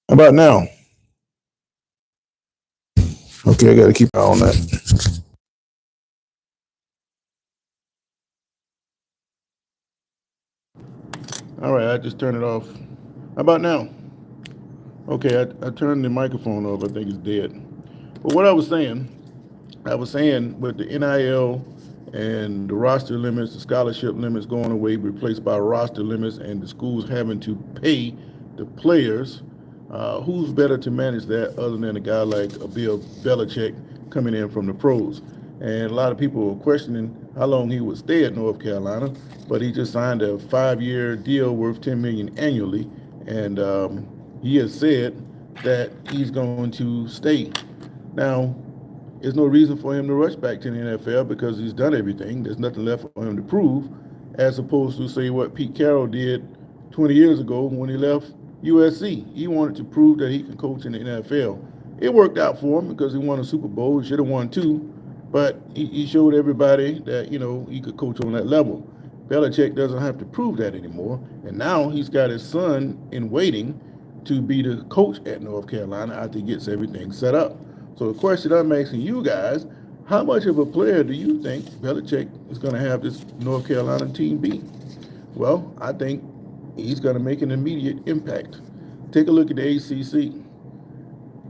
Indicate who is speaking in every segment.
Speaker 1: How about now? Okay, I got to keep an eye on that. All right, I just turned it off. How about now? Okay, I turned the microphone off. I think it's dead. But what I was saying with the NIL and the roster limits, the scholarship limits going away, replaced by roster limits, and the schools having to pay the players. Who's better to manage that other than a guy like a Bill Belichick coming in from the pros? And a lot of people were questioning how long he would stay at North Carolina, but he just signed a 5-year deal worth $10 million annually, and he has said that he's going to stay. Now, there's no reason for him to rush back to the NFL because he's done everything. There's nothing left for him to prove, as opposed to, say, what Pete Carroll did 20 years ago when he left USC. He wanted to prove that he can coach in the NFL. It worked out for him because he won a Super Bowl. He should have won two, but he showed everybody that, he could coach on that level. Belichick doesn't have to prove that anymore, and now he's got his son in waiting to be the coach at North Carolina after he gets everything set up. So the question I'm asking you guys, how much of a player do you think Belichick is going to have this North Carolina team be? Well, I think he's going to make an immediate impact. Take a look at the ACC.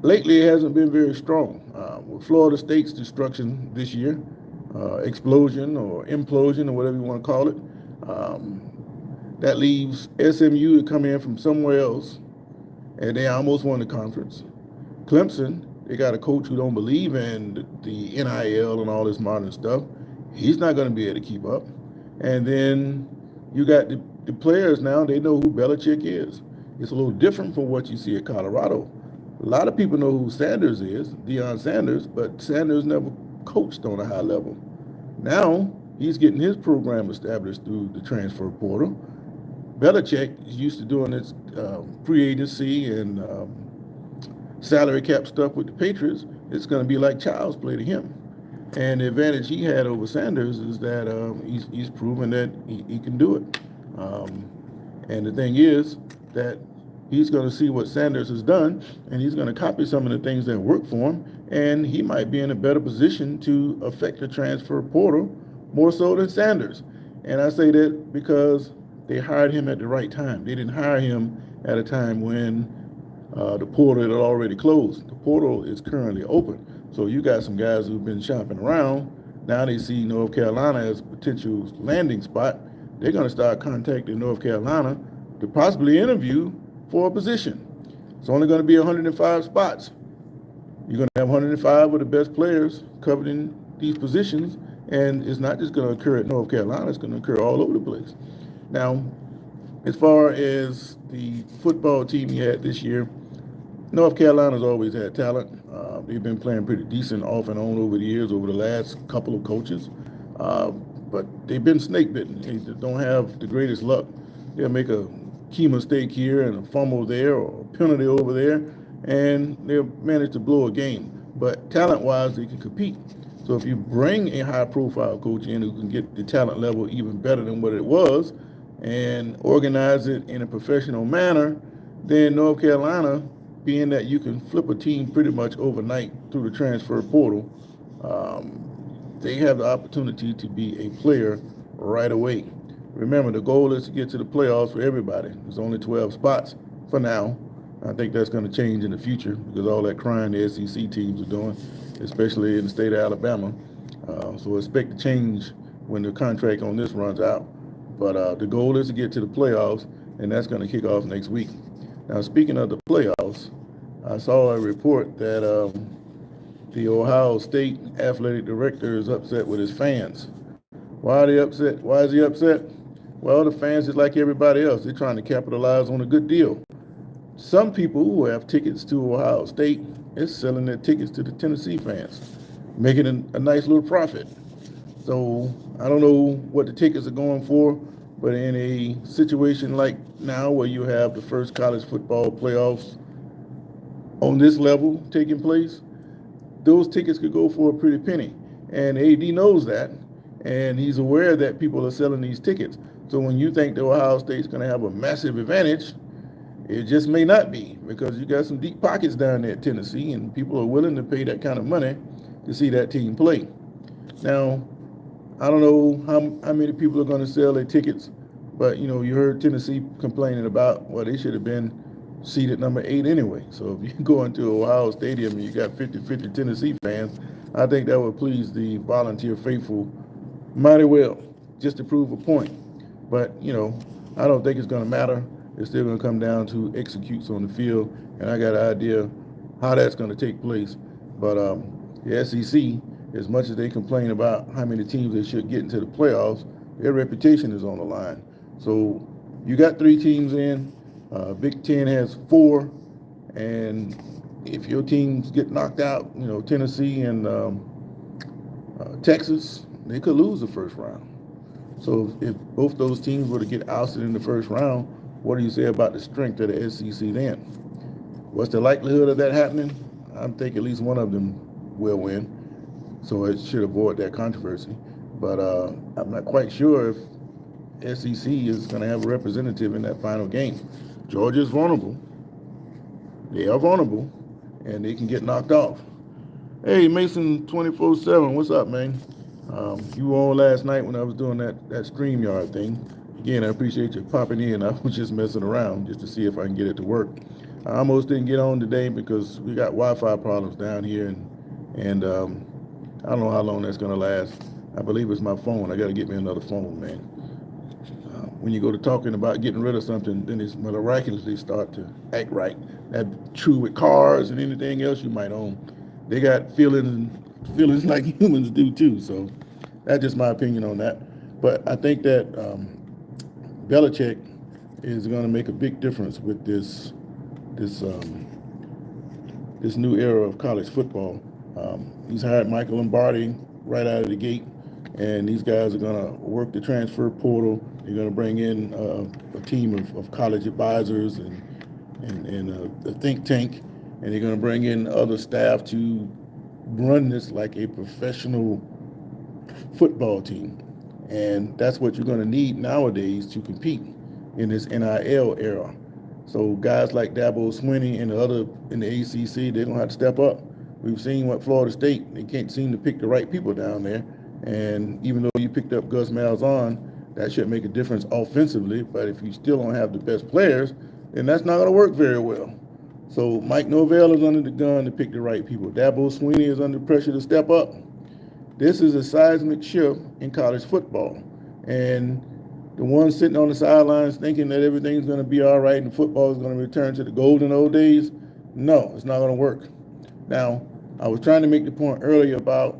Speaker 1: Lately, it hasn't been very strong. With Florida State's destruction this year, explosion or implosion or whatever you want to call it, that leaves SMU to come in from somewhere else, and they almost won the conference. Clemson, they got a coach who don't believe in the NIL and all this modern stuff. He's not going to be able to keep up. And then you got the players now, they know who Belichick is. It's a little different from what you see at Colorado. A lot of people know who Sanders is, Deion Sanders, but Sanders never coached on a high level. Now he's getting his program established through the transfer portal. Belichick is used to doing this free agency and salary cap stuff with the Patriots. It's going to be like child's play to him. And the advantage he had over Sanders is that he's proven that he can do it. And the thing is that he's going to see what Sanders has done, and he's going to copy some of the things that work for him, and he might be in a better position to affect the transfer portal more so than Sanders. And I say that because they hired him at the right time. They didn't hire him at a time when the portal had already closed. The portal is currently open. So you got some guys who've been shopping around. Now they see North Carolina as a potential landing spot. They're going to start contacting North Carolina to possibly interview for a position. It's only going to be 105 spots. You're going to have 105 of the best players covered in these positions, and it's not just going to occur at North Carolina, it's going to occur all over the place. Now, as far as the football team he had this year, North Carolina's always had talent. They've been playing pretty decent off and on over the years, over the last couple of coaches. But they've been snake bitten. They don't have the greatest luck. They'll make a key mistake here and a fumble there or a penalty over there, and they'll manage to blow a game. But talent-wise, they can compete. So if you bring a high-profile coach in who can get the talent level even better than what it was and organize it in a professional manner, then North Carolina, being that you can flip a team pretty much overnight through the transfer portal, they have the opportunity to be a player right away. Remember, the goal is to get to the playoffs for everybody. There's only 12 spots for now. I think that's going to change in the future because all that crying the SEC teams are doing, especially in the state of Alabama. So expect to change when the contract on this runs out. But the goal is to get to the playoffs, and that's going to kick off next week. Now, speaking of the playoffs, I saw a report that the Ohio State athletic director is upset with his fans. Why are they upset? Why is he upset? Well, the fans, just like everybody else, they're trying to capitalize on a good deal. Some people who have tickets to Ohio State is selling their tickets to the Tennessee fans, making a nice little profit. So I don't know what the tickets are going for, but in a situation like now where you have the first college football playoffs on this level taking place, those tickets could go for a pretty penny. And AD knows that, and he's aware that people are selling these tickets. So when you think that Ohio State's going to have a massive advantage, It just may not be because you got some deep pockets down there at Tennessee, and people are willing to pay that kind of money to see that team play. Now, I don't know how many people are going to sell their tickets, but you heard Tennessee complaining about, well, they should have been seated number 8 anyway. So if you go into Ohio Stadium and you got 50-50 Tennessee fans, I think that would please the volunteer faithful mighty well, just to prove a point. But I don't think it's going to matter. It's still going to come down to executes on the field, and I got an idea how that's going to take place. But the SEC, as much as they complain about how many teams they should get into the playoffs, their reputation is on the line. So you got 3 teams in. Big Ten has 4, and if your teams get knocked out, Tennessee and Texas, they could lose the first round. So if both those teams were to get ousted in the first round, what do you say about the strength of the SEC then? What's the likelihood of that happening? I think at least one of them will win, so it should avoid that controversy. But I'm not quite sure if SEC is going to have a representative in that final game. Georgia's vulnerable. They are vulnerable, and they can get knocked off. Hey, Mason 24/7, what's up, man? You were on last night when I was doing that StreamYard thing. Again, I appreciate you popping in. I was just messing around just to see if I can get it to work. I almost didn't get on today because we got Wi-Fi problems down here, and I don't know how long that's going to last. I believe it's my phone. I got to get me another phone, man. When you go to talking about getting rid of something, then it's miraculously start to act right. That's true with cars and anything else you might own. They got feelings like humans do too. So that's just my opinion on that. But I think that Belichick is going to make a big difference with this this new era of college football. He's hired Michael Lombardi right out of the gate, and these guys are going to work the transfer portal. They're going to bring in a team of college advisors and a think tank, and they're going to bring in other staff to run this like a professional football team. And that's what you're going to need nowadays to compete in this NIL era. So guys like Dabo Swinney and the other in the ACC, they're going to have to step up. We've seen what Florida State, they can't seem to pick the right people down there. And even though you picked up Gus Malzahn, that should make a difference offensively. But if you still don't have the best players, then that's not going to work very well. So Mike Norvell is under the gun to pick the right people. Dabo Swinney is under pressure to step up. This is a seismic shift in college football. And the ones sitting on the sidelines thinking that everything's going to be all right and football is going to return to the golden old days, no, it's not going to work. Now, I was trying to make the point earlier about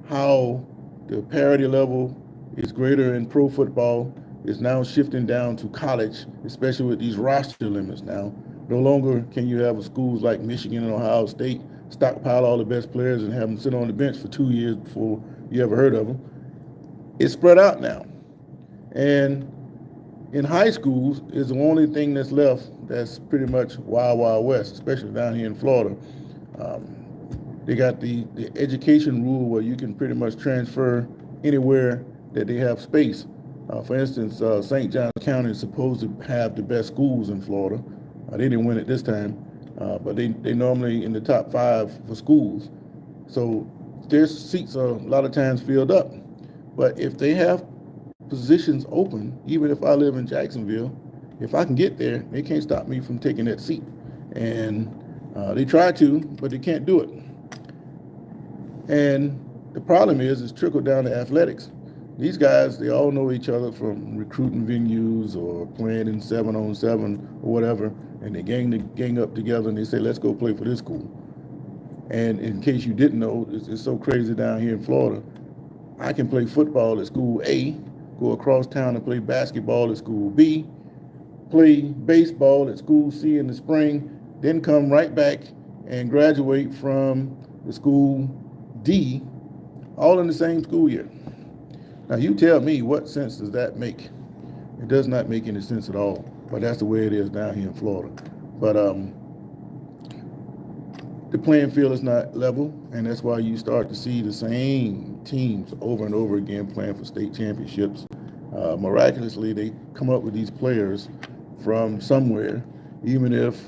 Speaker 1: how the parity level is greater in pro football, is now shifting down to college, especially with these roster limits now. No longer can you have schools like Michigan and Ohio State stockpile all the best players and have them sit on the bench for 2 years before you ever heard of them. It's spread out now. And in high schools is the only thing that's left that's pretty much wild, wild west, especially down here in Florida. They got the education rule where you can pretty much transfer anywhere that they have space. For instance, St. Johns County is supposed to have the best schools in Florida. They didn't win it this time, but they normally in the top 5 for schools. So their seats are a lot of times filled up. But if they have positions open, even if I live in Jacksonville, if I can get there, they can't stop me from taking that seat. And they try to, but they can't do it. And the problem is it's trickled down to athletics. These guys, they all know each other from recruiting venues or playing in 7-on-7 or whatever, and they gang up together and they say, let's go play for this school. And in case you didn't know, it's so crazy down here in Florida. I can play football at school A, go across town and play basketball at school B, play baseball at school C in the spring, then come right back and graduate from the school D, all in the same school year. Now you tell me, what sense does that make? It does not make any sense at all, but that's the way it is down here in Florida. But the playing field is not level, and that's why you start to see the same teams over and over again playing for state championships. Miraculously, they come up with these players from somewhere, even if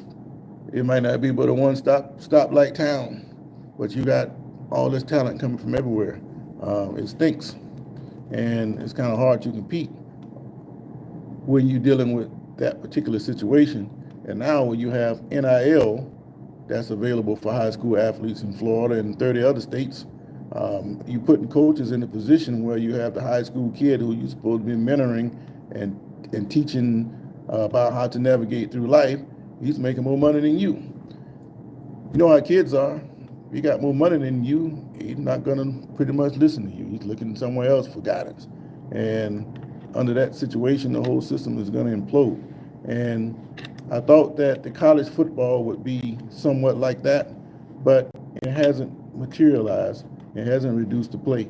Speaker 1: it might not be but a stoplight town, but you got all this talent coming from everywhere. It stinks, and it's kind of hard to compete when you're dealing with that particular situation. And now when you have NIL that's available for high school athletes in Florida and 30 other states, you putting coaches in a position where you have the high school kid who you're supposed to be mentoring and teaching about how to navigate through life. He's making more money than you. You know how kids are. If he got more money than you, he's not going to pretty much listen to you. He's looking somewhere else for guidance. And under that situation, the whole system is going to implode. And I thought that the college football would be somewhat like that, but it hasn't materialized. It hasn't reduced the play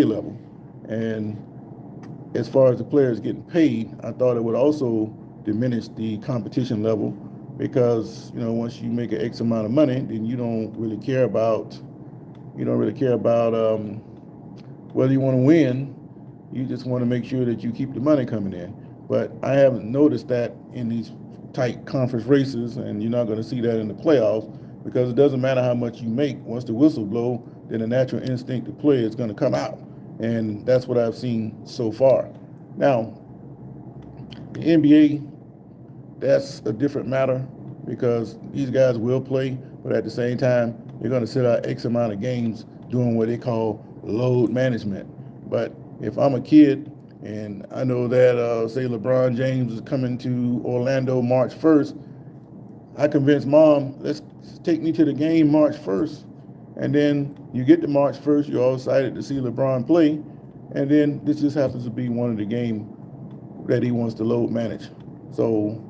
Speaker 1: level. And as far as the players getting paid, I thought it would also diminish the competition level because once you make an X amount of money, then you don't really care about whether you want to win. You just want to make sure that you keep the money coming in. But I haven't noticed that in these tight conference races, and you're not going to see that in the playoffs because it doesn't matter how much you make. Once the whistle blow, then the natural instinct to play is going to come out, and that's what I've seen so far. Now, the NBA, that's a different matter because these guys will play, but at the same time, they're going to sit out X amount of games doing what they call load management. But if I'm a kid and I know that, say, LeBron James is coming to Orlando March 1st, I convince mom, let's take me to the game March 1st. And then you get to March 1st, you're all excited to see LeBron play. And then this just happens to be one of the games that he wants to load manage. So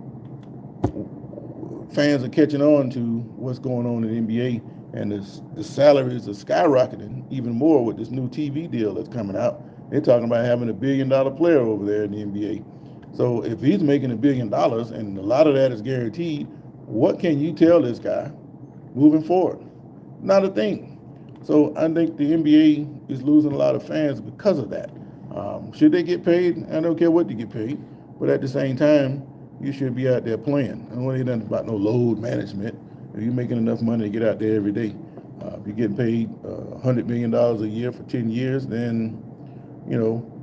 Speaker 1: fans are catching on to what's going on in the NBA, and the salaries are skyrocketing even more with this new TV deal that's coming out. They're talking about having $1 billion player over there in the NBA. So if he's making $1 billion and a lot of that is guaranteed, what can you tell this guy moving forward? Not a thing. So I think the NBA is losing a lot of fans because of that. Should they get paid? I don't care what they get paid, but at the same time, you should be out there playing. I don't want to hear nothing about no load management. If you're making enough money to get out there every day, if you're getting paid $100 million a year for 10 years, then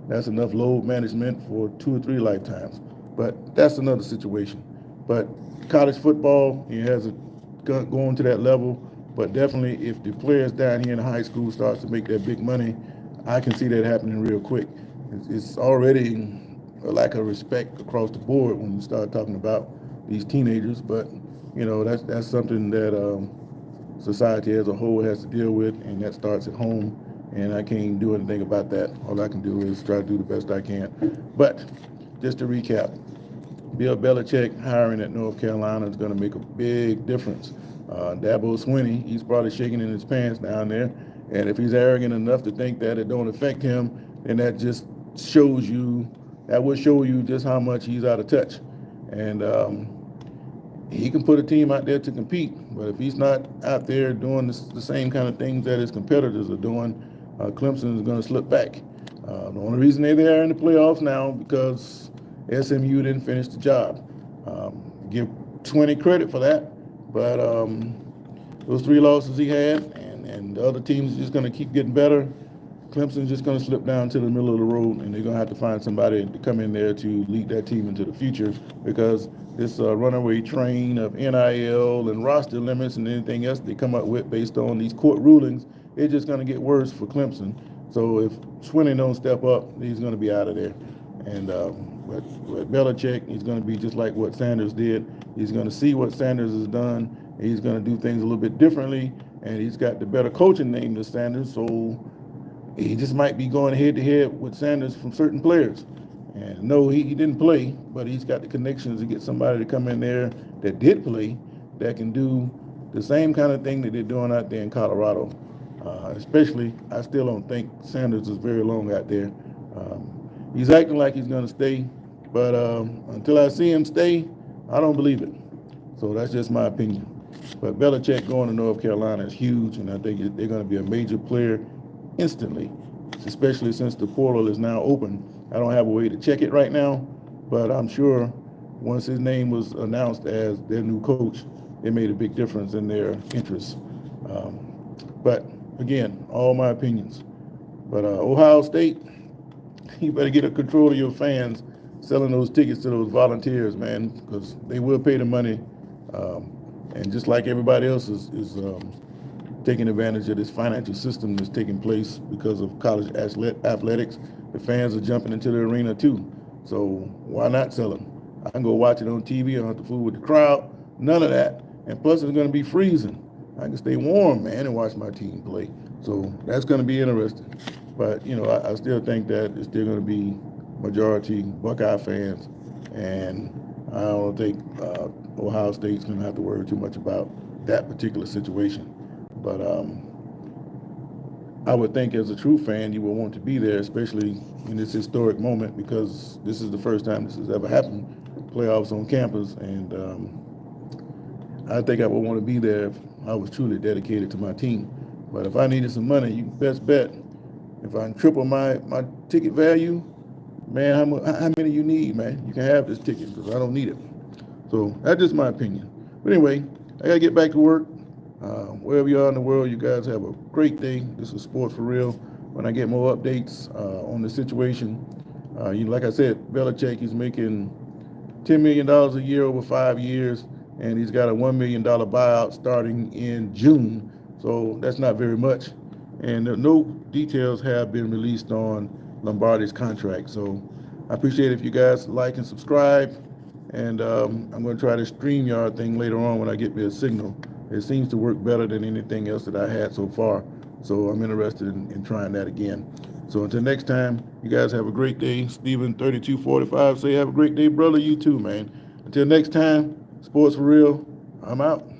Speaker 1: that's enough load management for 2 or 3 lifetimes. But that's another situation. But college football, it hasn't gone to that level. But definitely, if the players down here in high school starts to make that big money, I can see that happening real quick. It's already a lack of respect across the board when you start talking about these teenagers. But that's something that society as a whole has to deal with, and that starts at home. And I can't do anything about that. All I can do is try to do the best I can. But just to recap, Bill Belichick hiring at North Carolina is going to make a big difference. Dabo Swinney, he's probably shaking in his pants down there. And if he's arrogant enough to think that it don't affect him, then that would show you just how much he's out of touch. And he can put a team out there to compete, but if he's not out there doing the same kind of things that his competitors are doing, Clemson is going to slip back. The only reason they're there in the playoffs now because SMU didn't finish the job. Give 20 credit for that, but those 3 losses he had, and the other teams are just going to keep getting better. Clemson's just going to slip down to the middle of the road, and they're going to have to find somebody to come in there to lead that team into the future because this runaway train of NIL and roster limits and anything else they come up with based on these court rulings, it's just going to get worse for Clemson. So if Swinney don't step up, he's going to be out of there. And with Belichick, he's going to be just like what Sanders did. He's going to see what Sanders has done, and he's going to do things a little bit differently, and he's got the better coaching name than Sanders, so he just might be going head-to-head with Sanders from certain players. And no, he didn't play, but he's got the connections to get somebody to come in there that did play that can do the same kind of thing that they're doing out there in Colorado. Especially, I still don't think Sanders is very long out there. He's acting like he's going to stay, but until I see him stay, I don't believe it. So that's just my opinion. But Belichick going to North Carolina is huge, and I think they're going to be a major player instantly, especially since the portal is now open. I don't have a way to check it right now, but I'm sure once his name was announced as their new coach, it made a big difference in their interests. But again, all my opinions. But Ohio State, you better get a control of your fans selling those tickets to those volunteers, man, because they will pay the money. Um, and just like everybody else is taking advantage of this financial system that's taking place because of college athletics, the fans are jumping into the arena too. So why not sell them? I can go watch it on TV. I don't have to fool with the crowd. None of that. And plus, it's going to be freezing. I can stay warm, man, and watch my team play. So that's going to be interesting. But I still think that it's still going to be majority Buckeye fans, and I don't think Ohio State's going to have to worry too much about that particular situation. But I would think as a true fan, you would want to be there, especially in this historic moment, because this is the first time this has ever happened, playoffs on campus, and I think I would want to be there if I was truly dedicated to my team. But if I needed some money, you best bet, if I can triple my ticket value, man, how many you need, man? You can have this ticket because I don't need it. So that's just my opinion. But anyway, I got to get back to work. Wherever you are in the world, you guys have a great day. This is Sports for Real. When I get more updates on the situation, like I said, Belichick, he's making $10 million a year over 5 years, and he's got a $1 million buyout starting in June. So that's not very much. And no details have been released on Lombardi's contract. So I appreciate it if you guys like and subscribe. And I'm going to try this StreamYard thing later on when I get me a signal. It seems to work better than anything else that I had so far. So I'm interested in trying that again. So until next time, you guys have a great day. Steven 3245 say have a great day, brother. You too, man. Until next time, Sports for Real. I'm out.